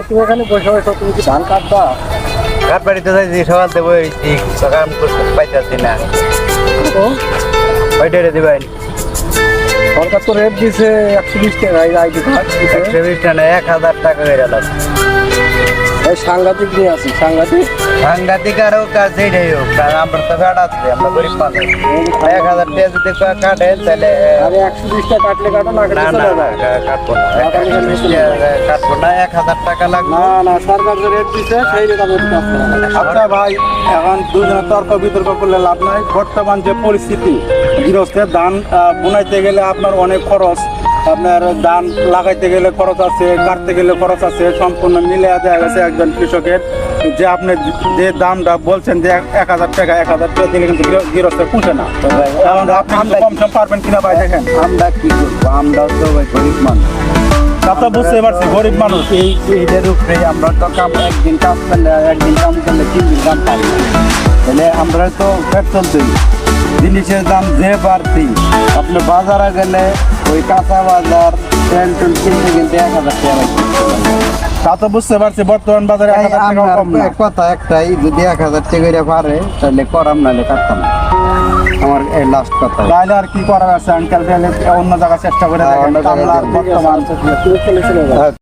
তুমি এখানে বসে বসে তুমি কি ধান কাটবা? কাঠ বাড়িতে যাইছি সকাল থেকে বইছি সকাল পাইতেছি না তো ওইটা দিবেন সরকার তো রেট দিছে 120 টাকা আইডি কার্ড দিছে। 120 টাকা 1000 টাকা করে লাগবে এই সাংঘাতিক নিয়ে আছে সাংঘাতিক। সাংঘাতিক আরও কাজ এইটাই হোক কারণ আমরা তো কাঠ আছে আমরা গরিব মানুষ 1000 টাকা যদি কাটেন তাহলে আরে 120 টাকা কাটলে কাটো না না কাটলে না চলে যায়। কাটবো না 120 টাকা কাটবো না 1000 টাকা লাগবে না না সরকার যে রেট দিছে সেই রেট আমি কাজ করব। আচ্ছা ভাই, এখন দুজনে তর্ক বিতর্ক করলে লাভ নাই। বর্তমান যে পরিস্থিতি, গৃহস্থের ধান বুনাইতে গেলে আপনার অনেক খরচ, আপনার ধান লাগাইতে গেলে খরচ আছে, কাটতে গেলে খরচ আছে, সম্পূর্ণ মিলে দেওয়া গেছে একজন কৃষকের যে আপনি যে দামটা বলছেন যে 1000 টাকা দিলে কিন্তু গৃহস্থের পুষে না। এখন আপনি কম সম পারবেন কিনা ভাই দেখেন। আমরা কি করবো আমরা তো গরিব মানুষ তা তো বুঝতে পারছি গরিব মানুষ। এইটার উপরে আমরা তো একদিন কাজ করলে 3 দিন কাম পাই না। তাহলে আমরা তো পেট চলতেই জিনিসের দাম যে বাড়তি আপনি বাজারে গেলে ওই কাঁচা বাজার তেল টুল কিনতে কিনতে 1000 টাকা লাগবে। তা তো বুঝতে পারছি বর্তমান বাজারে 1000 টাকা কম না। কথা একটাই যদি 1000 টাকা পারে তাহলে করাম নাহলে কাটতাম না। আমার এই লাস্ট কথা তাহলে আর কি করার আছে আঙ্কেল, তাহলে অন্য জায়গায় চেষ্টা করে দেখেন। অন্য জায়গায় কামলা দেখেন। বর্তমান তুমি চলে চলে যাও।